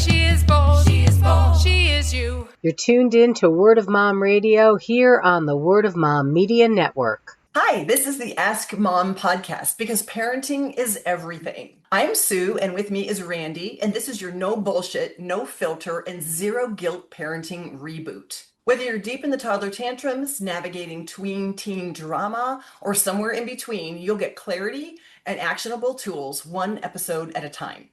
She is bold. She is bold. She is you. You're tuned in to Word of Mom Radio here on the Word of Mom Media Network. Hi, this is the Ask Mom podcast because parenting is everything. I'm Sue, and with me is Randy, and this is your no bullshit, no filter, and zero guilt parenting reboot. Whether you're deep in the toddler tantrums, navigating tween teen drama, or somewhere in between, you'll get clarity and actionable tools one episode at a time.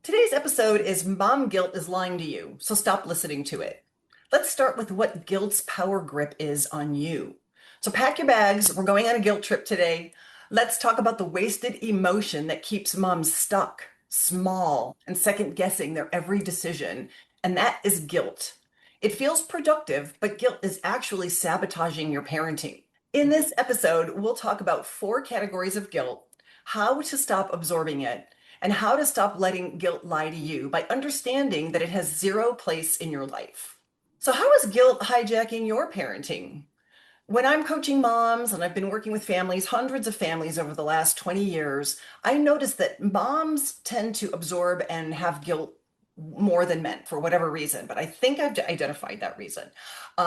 Today's episode is Mom Guilt is Lying to You, so stop listening to it. Let's start with what guilt's power grip is on you. So pack your bags. We're going on a guilt trip today. Let's talk about the wasted emotion that keeps moms stuck, small, and second guessing their every decision. And that is guilt. It feels productive, but guilt is actually sabotaging your parenting. In this episode, we'll talk about 4 categories of guilt, how to stop absorbing it, and how to stop letting guilt lie to you by understanding that it has zero place in your life. So how is guilt hijacking your parenting? When I'm coaching moms and I've been working with families, hundreds of families over the last 20 years, I noticed that moms tend to absorb and have guilt more than men for whatever reason. But I think I've identified that reason,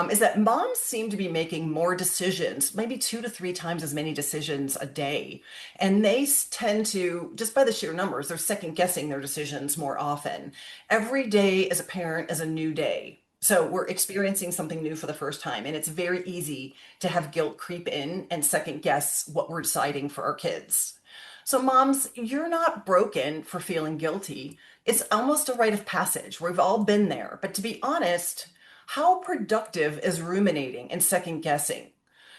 is that moms seem to be making more decisions, maybe 2 to 3 times as many decisions a day. And they tend to, just by the sheer numbers, they're second guessing their decisions more often. Every day as a parent is a new day. So we're experiencing something new for the first time, and it's very easy to have guilt creep in and second guess what we're deciding for our kids. So moms, you're not broken for feeling guilty. It's almost a rite of passage. We've all been there. But to be honest, how productive is ruminating and second guessing?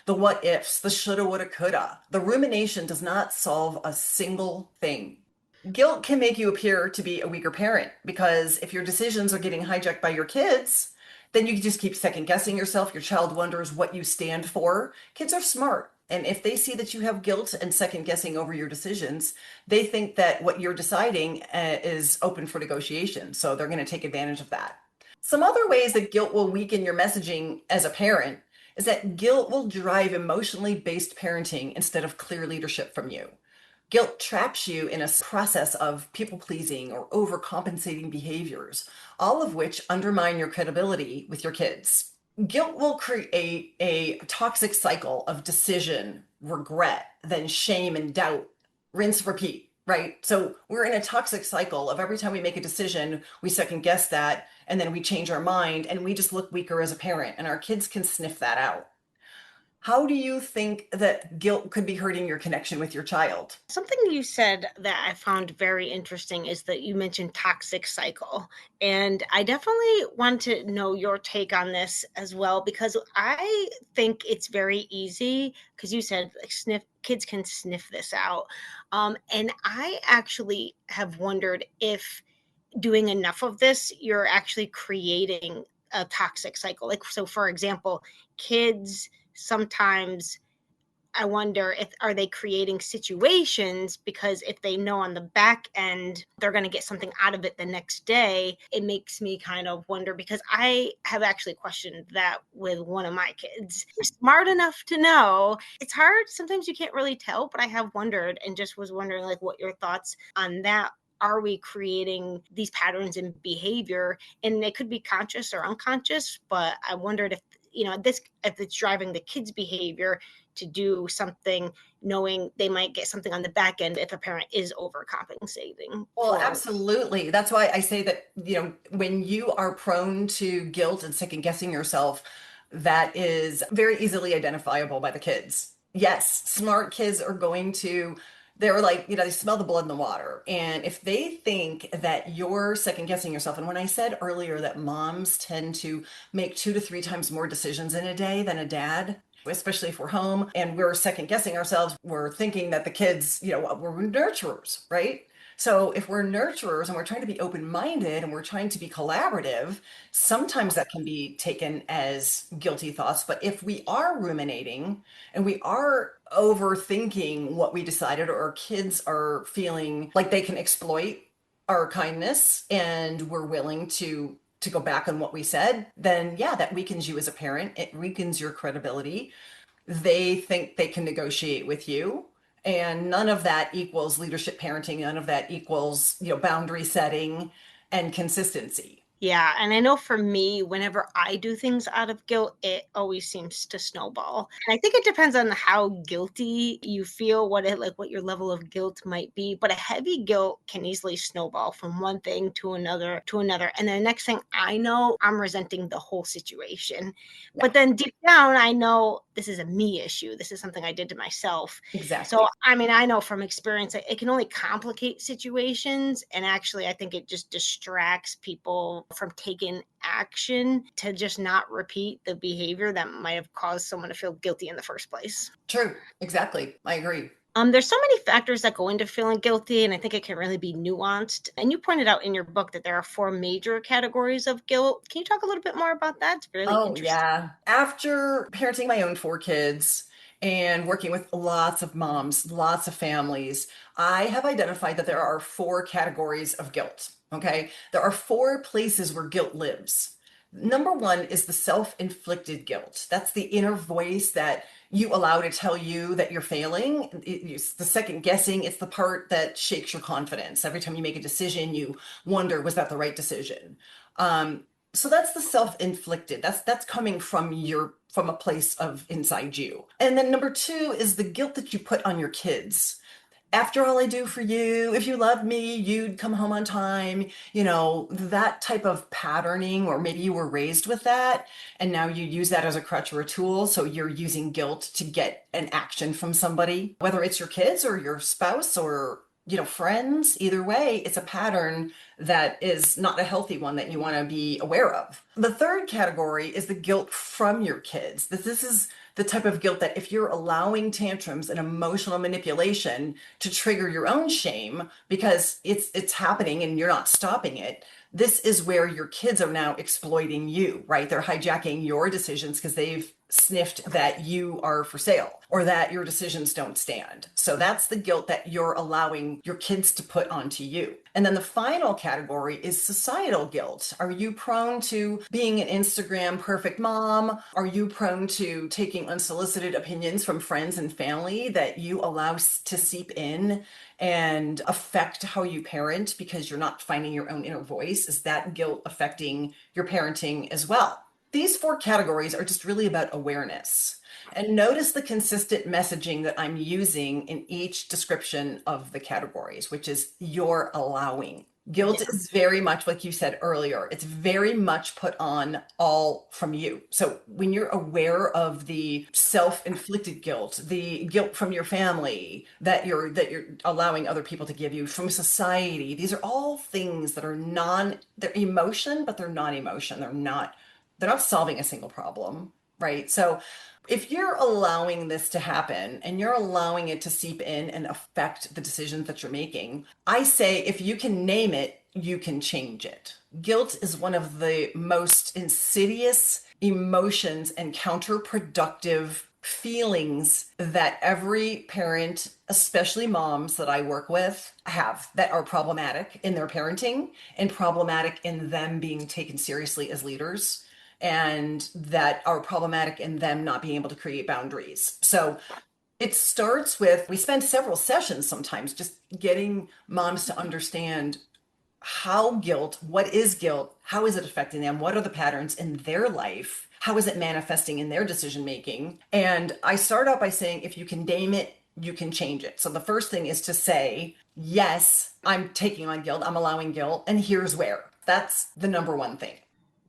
The what ifs, the shoulda, woulda, coulda. The rumination does not solve a single thing. Guilt can make you appear to be a weaker parent because if your decisions are getting hijacked by your kids, then you just keep second guessing yourself. Your child wonders what you stand for. Kids are smart. And if they see that you have guilt and second guessing over your decisions, they think that what you're deciding is open for negotiation. So they're going to take advantage of that. Some other ways that guilt will weaken your messaging as a parent is that guilt will drive emotionally based parenting instead of clear leadership from you. Guilt traps you in a process of people pleasing or overcompensating behaviors, all of which undermine your credibility with your kids. Guilt will create a toxic cycle of decision, regret, then shame and doubt, rinse, repeat, right? So we're in a toxic cycle of every time we make a decision, we second guess that, and then we change our mind and we just look weaker as a parent, and our kids can sniff that out. How do you think that guilt could be hurting your connection with your child? Something you said that I found very interesting is that you mentioned toxic cycle. And I definitely want to know your take on this as well, because I think it's very easy, because you said kids can sniff this out. And I actually have wondered if doing enough of this, you're actually creating a toxic cycle. Like, so for example, kids sometimes, I wonder are they creating situations because if they know on the back end they're going to get something out of it the next day, it makes me kind of wonder, because I have actually questioned that with one of my kids. They're smart enough to know. It's hard. Sometimes you can't really tell, but I have wondered and just was wondering like what your thoughts on that. Are we creating these patterns in behavior? And they could be conscious or unconscious, but I wondered if if it's driving the kids' behavior to do something, knowing they might get something on the back end if a parent is overcompensating. Well, absolutely. That's why I say that, when you are prone to guilt and second guessing yourself, that is very easily identifiable by the kids. Yes, smart kids are going to, they're like, they smell the blood in the water. And if they think that you're second guessing yourself, and when I said earlier that moms tend to make 2 to 3 times more decisions in a day than a dad, especially if we're home and we're second guessing ourselves, we're thinking that the kids, we're nurturers, right? So if we're nurturers and we're trying to be open-minded and we're trying to be collaborative, sometimes that can be taken as guilty thoughts. But if we are ruminating and we are overthinking what we decided, or our kids are feeling like they can exploit our kindness and we're willing to go back on what we said, then yeah, that weakens you as a parent. It weakens your credibility. They think they can negotiate with you. And none of that equals leadership parenting. None of that equals, boundary setting and consistency. Yeah. And I know for me, whenever I do things out of guilt, it always seems to snowball. And I think it depends on how guilty you feel, what your level of guilt might be. But a heavy guilt can easily snowball from one thing to another to another. And the next thing I know, I'm resenting the whole situation. Yeah. But then deep down, I know this is a me issue. This is something I did to myself. Exactly. So, I mean, I know from experience, it can only complicate situations. And actually, I think it just distracts people from taking action to just not repeat the behavior that might have caused someone to feel guilty in the first place. True. Exactly. I agree. There's so many factors that go into feeling guilty, and I think it can really be nuanced. And you pointed out in your book that there are 4 major categories of guilt. Can you talk a little bit more about that? It's really interesting. Yeah. After parenting my own 4 kids and working with lots of moms, lots of families, I have identified that there are 4 categories of guilt. Okay. There are 4 places where guilt lives. Number 1 is the self-inflicted guilt. That's the inner voice that you allow to tell you that you're failing. It's the second guessing. It's the part that shakes your confidence. Every time you make a decision, you wonder, was that the right decision? So that's the self-inflicted. That's coming from a place of inside you. And then number 2 is the guilt that you put on your kids. After all I do for you, if you loved me, you'd come home on time, that type of patterning, or maybe you were raised with that and now you use that as a crutch or a tool. So you're using guilt to get an action from somebody, whether it's your kids or your spouse or friends. Either way, it's a pattern that is not a healthy one that you want to be aware of. The third category is the guilt from your kids. This is the type of guilt that if you're allowing tantrums and emotional manipulation to trigger your own shame because it's happening and you're not stopping it, this is where your kids are now exploiting you, right? They're hijacking your decisions because they've sniffed that you are for sale or that your decisions don't stand. So that's the guilt that you're allowing your kids to put onto you. And then the final category is societal guilt. Are you prone to being an Instagram perfect mom? Are you prone to taking unsolicited opinions from friends and family that you allow to seep in and affect how you parent because you're not finding your own inner voice? Is that guilt affecting your parenting as well? These 4 categories are just really about awareness. And notice the consistent messaging that I'm using in each description of the categories, which is you're allowing. Guilt is very much, like you said earlier, it's very much put on all from you. So when you're aware of the self-inflicted guilt, the guilt from your family that you're allowing other people to give you, from society, these are all things that are they're emotion, but they're not emotion. They're not solving a single problem, right? So if you're allowing this to happen and you're allowing it to seep in and affect the decisions that you're making, I say if you can name it, you can change it. Guilt is one of the most insidious emotions and counterproductive feelings that every parent, especially moms that I work with, have that are problematic in their parenting and problematic in them being taken seriously as leaders, and that are problematic in them not being able to create boundaries. So it starts with, we spend several sessions sometimes just getting moms to understand what is guilt, how is it affecting them, what are the patterns in their life, how is it manifesting in their decision making. And I start out by saying, if you can name it, you can change it. So the first thing is to say, yes, I'm taking on guilt, I'm allowing guilt, and here's where. That's the number one thing.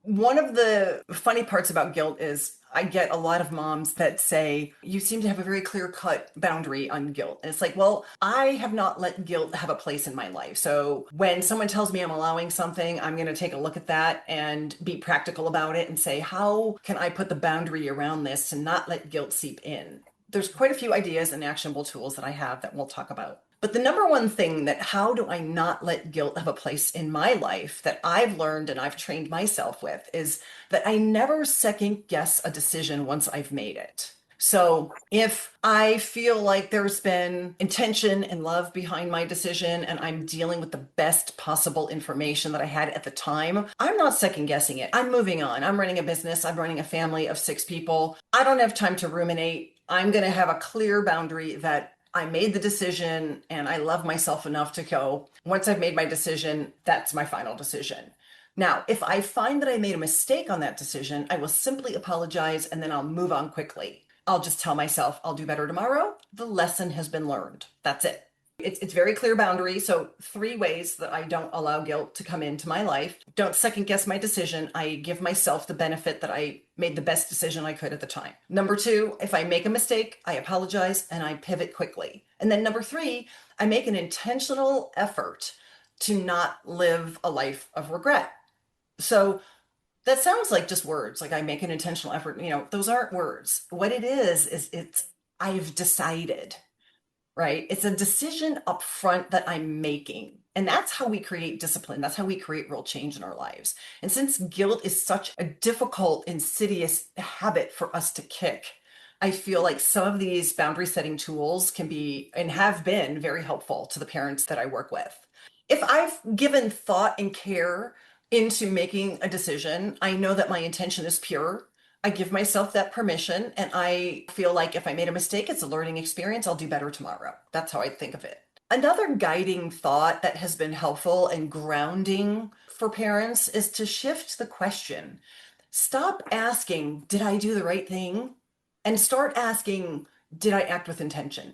One of the funny parts about guilt is I get a lot of moms that say, you seem to have a very clear-cut boundary on guilt. And it's like, well, I have not let guilt have a place in my life. So when someone tells me I'm allowing something, I'm going to take a look at that and be practical about it and say, how can I put the boundary around this to not let guilt seep in? There's quite a few ideas and actionable tools that I have that we'll talk about. But the number one thing that how do I not let guilt have a place in my life that I've learned and I've trained myself with is that I never second guess a decision once I've made it. So if I feel like there's been intention and love behind my decision and I'm dealing with the best possible information that I had at the time, I'm not second guessing it. I'm moving on. I'm running a business. I'm running a family of 6 people. I don't have time to ruminate. I'm going to have a clear boundary that I made the decision and I love myself enough to go, once I've made my decision, that's my final decision. Now, if I find that I made a mistake on that decision, I will simply apologize and then I'll move on quickly. I'll just tell myself I'll do better tomorrow. The lesson has been learned. That's it. It's very clear boundary. So 3 ways that I don't allow guilt to come into my life. Don't second guess my decision. I give myself the benefit that I made the best decision I could at the time. Number 2, if I make a mistake, I apologize and I pivot quickly. And then number 3, I make an intentional effort to not live a life of regret. So that sounds like just words, like I make an intentional effort. Those aren't words. What it is it's I've decided, right? It's a decision up front that I'm making. And that's how we create discipline. That's how we create real change in our lives. And since guilt is such a difficult, insidious habit for us to kick, I feel like some of these boundary setting tools can be and have been very helpful to the parents that I work with. If I've given thought and care into making a decision, I know that my intention is pure. I give myself that permission and I feel like if I made a mistake, it's a learning experience. I'll do better tomorrow. That's how I think of it. Another guiding thought that has been helpful and grounding for parents is to shift the question. Stop asking, did I do the right thing? And start asking, did I act with intention?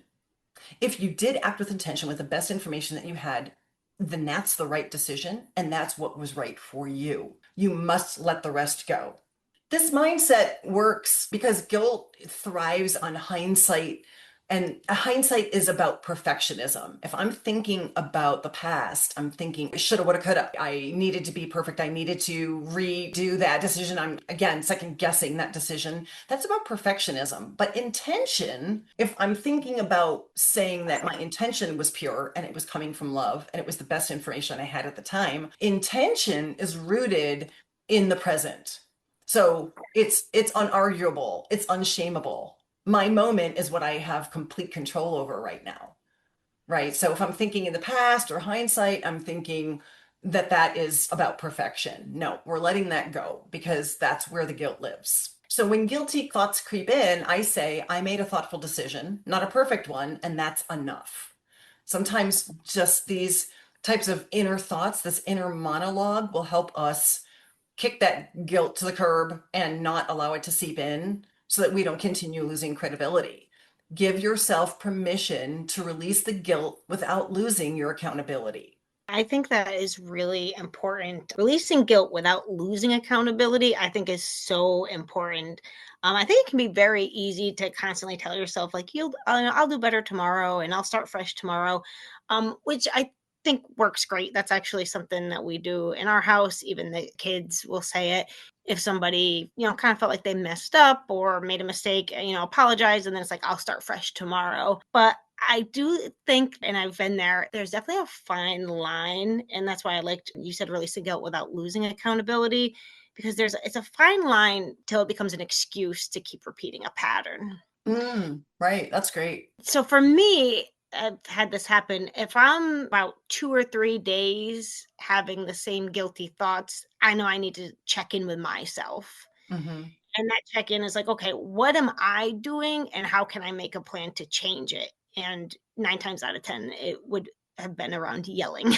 If you did act with intention with the best information that you had, then that's the right decision and that's what was right for you. You must let the rest go. This mindset works because guilt thrives on hindsight, and hindsight is about perfectionism. If I'm thinking about the past, I'm thinking shoulda, woulda, coulda. I needed to be perfect. I needed to redo that decision. I'm again second guessing that decision. That's about perfectionism. But intention, if I'm thinking about saying that my intention was pure and it was coming from love and it was the best information I had at the time, intention is rooted in the present. So it's unarguable, it's unshameable. My moment is what I have complete control over right now, right? So if I'm thinking in the past or hindsight, I'm thinking that is about perfection. No, we're letting that go because that's where the guilt lives. So when guilty thoughts creep in, I say, I made a thoughtful decision, not a perfect one, and that's enough. Sometimes just these types of inner thoughts, this inner monologue will help us kick that guilt to the curb and not allow it to seep in so that we don't continue losing credibility. Give yourself permission to release the guilt without losing your accountability. I think that is really important. Releasing guilt without losing accountability, I think, is so important. I think it can be very easy to constantly tell yourself, like, I'll do better tomorrow and I'll start fresh tomorrow, which I think works great. That's actually something that we do in our house. Even the kids will say it. If somebody, kind of felt like they messed up or made a mistake, apologize. And then it's like, I'll start fresh tomorrow. But I do think, and I've been there, there's definitely a fine line. And that's why I liked, you said releasing guilt without losing accountability, because it's a fine line till it becomes an excuse to keep repeating a pattern. Right. That's great. So for me, I've had this happen. If I'm about 2 or 3 days having the same guilty thoughts, I know I need to check in with myself. Mm-hmm. And that check in is like, okay, what am I doing and how can I make a plan to change it? And 9 times out of 10, it would have been around yelling.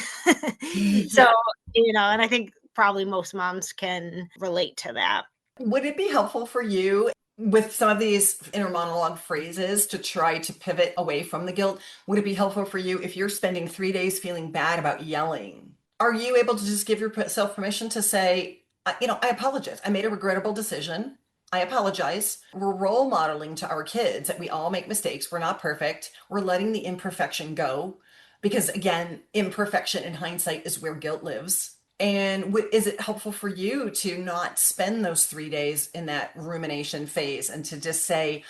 So, and I think probably most moms can relate to that. Would it be helpful for you with some of these inner monologue phrases to try to pivot away from the guilt? Would it be helpful for you if you're spending 3 days feeling bad about yelling? Are you able to just give yourself permission to say, I apologize. I made a regrettable decision. I apologize. We're role modeling to our kids that we all make mistakes. We're not perfect. We're letting the imperfection go because, again, imperfection in hindsight is where guilt lives. And is it helpful for you to not spend those 3 days in that rumination phase and to just say,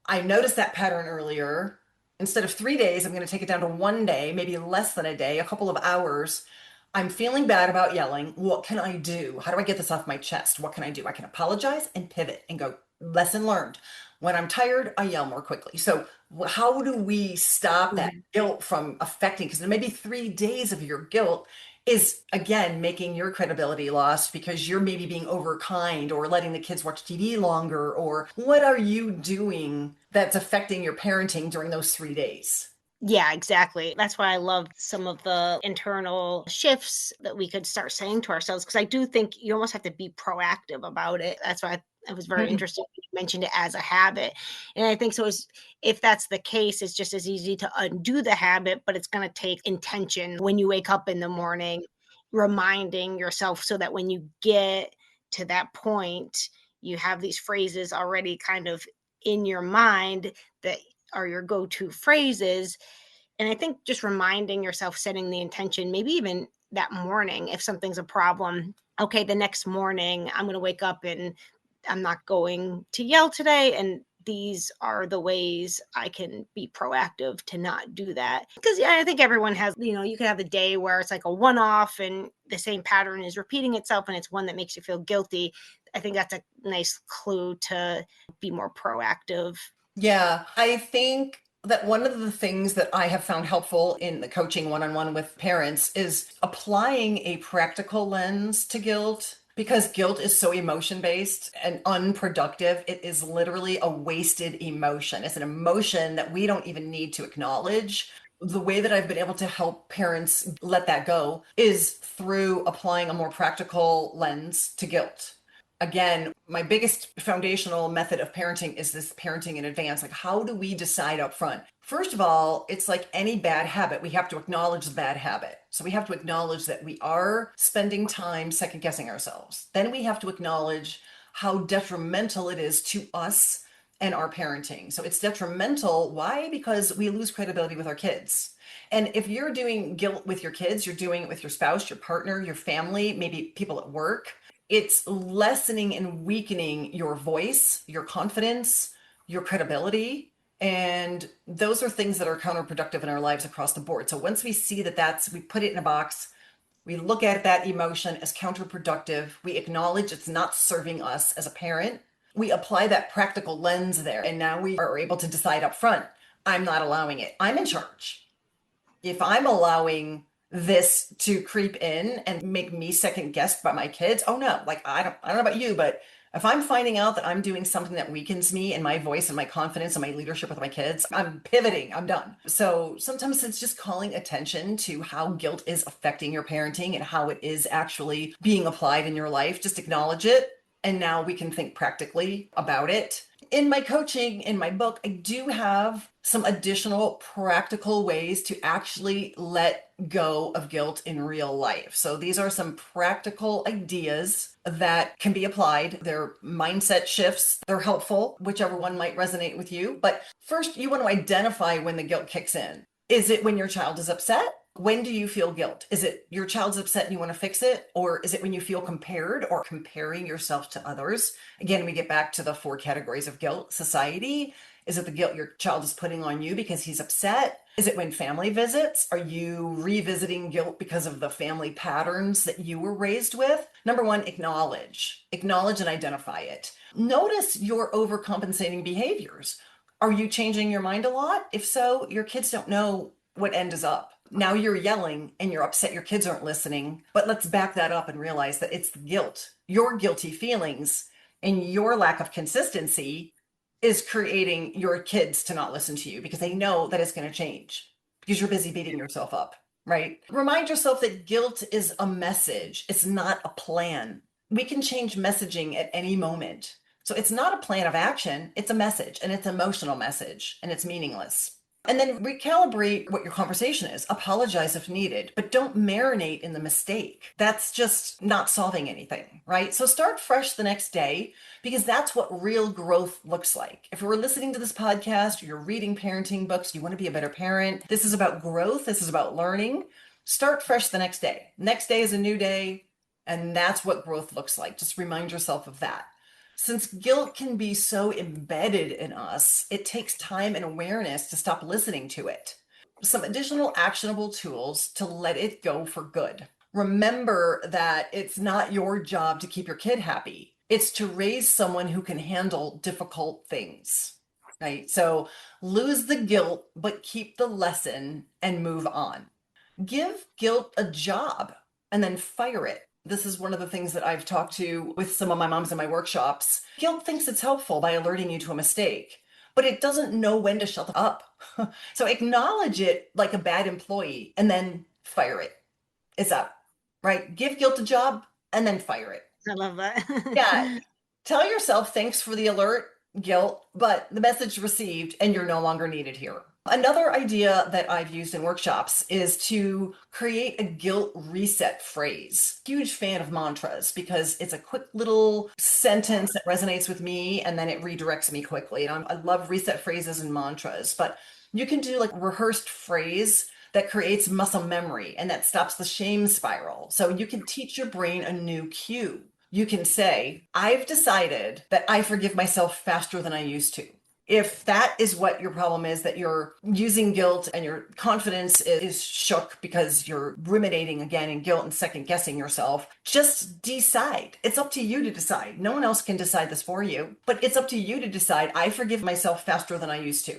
I noticed that pattern earlier. Instead of 3 days, I'm going to take it down to 1 day, maybe less than a day, a couple of hours. I'm feeling bad about yelling. What can I do? How do I get this off my chest? What can I do? I can apologize and pivot and go, lesson learned. When I'm tired, I yell more quickly. So how do we stop that guilt from affecting? Because maybe 3 days of your guilt is, again, making your credibility lost because you're maybe being overkind or letting the kids watch TV longer, or what are you doing that's affecting your parenting during those 3 days? Yeah, exactly. That's why I love some of the internal shifts that we could start saying to ourselves, because I do think you almost have to be proactive about it. That's why I was very Mhm. interested when you mentioned it as a habit. And I think so is if that's the case, it's just as easy to undo the habit, but it's going to take intention when you wake up in the morning, reminding yourself so that when you get to that point, you have these phrases already kind of in your mind that are your go-to phrases. And I think just reminding yourself, setting the intention, maybe even that morning, if something's a problem, okay, the next morning, I'm going to wake up and I'm not going to yell today. And these are the ways I can be proactive to not do that. Because, yeah, I think everyone has, you could have a day where it's like a one off and the same pattern is repeating itself and it's one that makes you feel guilty. I think that's a nice clue to be more proactive. Yeah, I think that one of the things that I have found helpful in the coaching one-on-one with parents is applying a practical lens to guilt. Because guilt is so emotion based and unproductive, it is literally a wasted emotion. It's an emotion that we don't even need to acknowledge. The way that I've been able to help parents let that go is through applying a more practical lens to guilt. Again, my biggest foundational method of parenting is this parenting in advance. Like, how do we decide up front? First of all, it's like any bad habit. We have to acknowledge the bad habit. So we have to acknowledge that we are spending time second guessing ourselves. Then we have to acknowledge how detrimental it is to us and our parenting. So it's detrimental. Why? Because we lose credibility with our kids. And if you're doing guilt with your kids, you're doing it with your spouse, your partner, your family, maybe people at work, it's lessening and weakening your voice, your confidence, your credibility. And those are things that are counterproductive in our lives across the board. So once we see that we put it in a box, we look at that emotion as counterproductive, we acknowledge it's not serving us as a parent, we apply that practical lens there. And now we are able to decide up front, I'm not allowing it. I'm in charge. If I'm allowing this to creep in and make me second guessed by my kids, oh no, like I don't know about you, but if I'm finding out that I'm doing something that weakens me and my voice and my confidence and my leadership with my kids, I'm pivoting, I'm done. So sometimes it's just calling attention to how guilt is affecting your parenting and how it is actually being applied in your life. Just acknowledge it. And now we can think practically about it. In my coaching, in my book, I do have some additional practical ways to actually let go of guilt in real life. So these are some practical ideas that can be applied. They're mindset shifts. They're helpful, whichever one might resonate with you. But first, you want to identify when the guilt kicks in. Is it when your child is upset? When do you feel guilt? Is it your child's upset and you want to fix it? Or is it when you feel compared or comparing yourself to others? Again, we get back to the 4 categories of guilt. Society. Is it the guilt your child is putting on you because he's upset? Is it when family visits? Are you revisiting guilt because of the family patterns that you were raised with? Number 1, acknowledge. Acknowledge and identify it. Notice your overcompensating behaviors. Are you changing your mind a lot? If so, your kids don't know what end is up. Now you're yelling and you're upset your kids aren't listening, but let's back that up and realize that it's the guilt, your guilty feelings, and your lack of consistency is creating your kids to not listen to you because they know that it's going to change because you're busy beating yourself up, right? Remind yourself that guilt is a message, it's not a plan. We can change messaging at any moment. So it's not a plan of action, it's a message, and it's an emotional message, and it's meaningless. And then recalibrate what your conversation is. Apologize if needed, but don't marinate in the mistake. That's just not solving anything, right? So start fresh the next day because that's what real growth looks like. If you're listening to this podcast, or you're reading parenting books, you want to be a better parent, this is about growth, this is about learning. Start fresh the next day. Next day is a new day, and that's what growth looks like. Just remind yourself of that. Since guilt can be so embedded in us, it takes time and awareness to stop listening to it. Some additional actionable tools to let it go for good. Remember that it's not your job to keep your kid happy. It's to raise someone who can handle difficult things, right? So lose the guilt, but keep the lesson and move on. Give guilt a job and then fire it. This is one of the things that I've talked to with some of my moms in my workshops. Guilt thinks it's helpful by alerting you to a mistake, but it doesn't know when to shut up. So acknowledge it like a bad employee and then fire it. It's up, right? Give guilt a job and then fire it. I love that. Yeah. Tell yourself thanks for the alert, guilt, but the message received and you're no longer needed here. Another idea that I've used in workshops is to create a guilt reset phrase. Huge fan of mantras because it's a quick little sentence that resonates with me and then it redirects me quickly. And I love reset phrases and mantras, but you can do like a rehearsed phrase that creates muscle memory and that stops the shame spiral. So you can teach your brain a new cue. You can say, I've decided that I forgive myself faster than I used to. If that is what your problem is, that you're using guilt and your confidence is shook because you're ruminating again in guilt and second guessing yourself, just decide. It's up to you to decide. No one else can decide this for you, but it's up to you to decide, I forgive myself faster than I used to.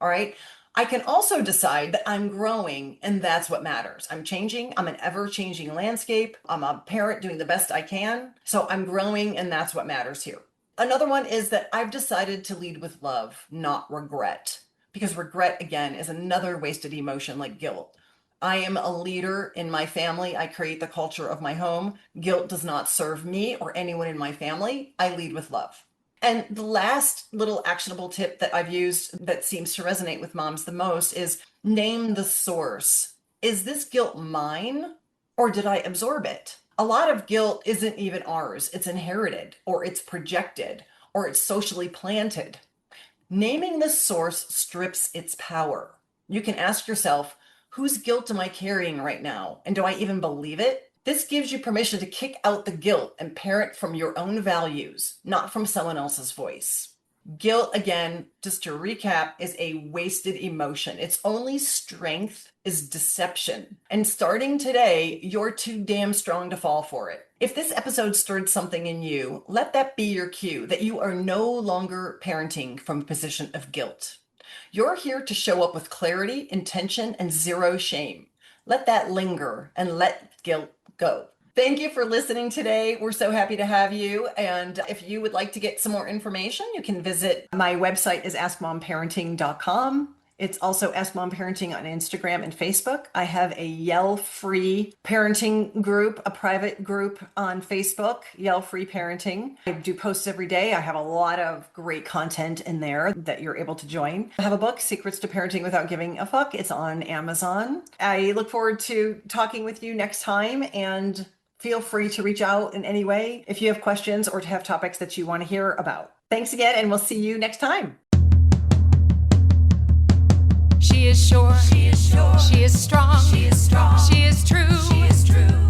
All right. I can also decide that I'm growing and that's what matters. I'm changing. I'm an ever-changing landscape. I'm a parent doing the best I can. So I'm growing and that's what matters here. Another one is that I've decided to lead with love, not regret, because regret, again, is another wasted emotion like guilt. I am a leader in my family. I create the culture of my home. Guilt does not serve me or anyone in my family. I lead with love. And the last little actionable tip that I've used that seems to resonate with moms the most is name the source. Is this guilt mine or did I absorb it? A lot of guilt isn't even ours. It's inherited or it's projected or it's socially planted. Naming the source strips its power. You can ask yourself, whose guilt am I carrying right now? And do I even believe it? This gives you permission to kick out the guilt and parent from your own values, not from someone else's voice. Guilt, again, just to recap, is a wasted emotion. Its only strength is deception. And starting today, you're too damn strong to fall for it. If this episode stirred something in you, let that be your cue that you are no longer parenting from a position of guilt. You're here to show up with clarity, intention, and zero shame. Let that linger and let guilt go. Thank you for listening today. We're so happy to have you. And if you would like to get some more information, you can visit my website is askmomparenting.com. It's also Ask Mom Parenting on Instagram and Facebook. I have a yell-free parenting group, a private group on Facebook, Yell-Free Parenting. I do posts every day. I have a lot of great content in there that you're able to join. I have a book, Secrets to Parenting Without Giving a Fuck. It's on Amazon. I look forward to talking with you next time, and feel free to reach out in any way if you have questions or to have topics that you want to hear about. Thanks again, and we'll see you next time. She is sure. She is sure. She is strong. She is strong. She is true. She is true.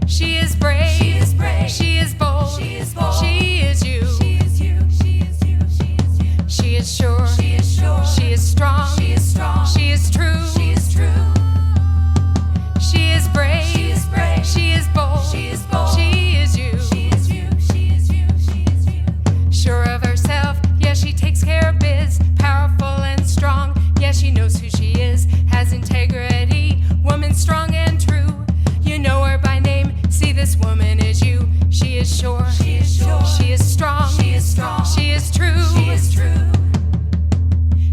She is brave. She is brave. She is bold. She is bold. She is you. She is you. She is you. She is you. She is sure. She is sure. She is strong. She is strong. She is true. She is true. She is brave. She is brave. She is bold. She is bold. She is you. She is you. She is you. She is you. Sure of herself, yeah, she takes care of biz. Powerful and strong, yeah, she knows who she is. Has integrity, woman strong and true. You know her by name, see this woman is you. She is sure. She is sure. She is strong. She is strong. She is true. She is true.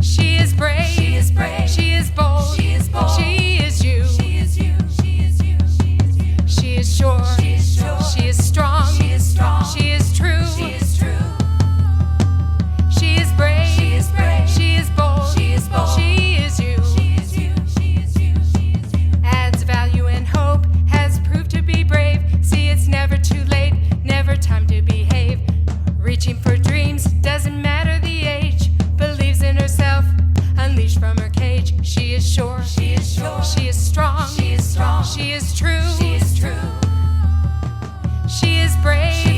She is brave. She is brave. She is bold. She is bold. She is you. She is you. She is you. She is you. She is sure. She is sure. She is strong. She is strong. She is true. She is true. She is brave. She is brave. She is bold. She is bold. She is you. She is you. She is you. She is you. Adds value and hope. Has proved to be brave. See, it's never too late. Never time to behave. Reaching for dreams. Doesn't matter the age. Believes in herself. Unleashed from her cage. She is sure. She is sure. She is strong. She is strong. She is true. She is true. She is brave.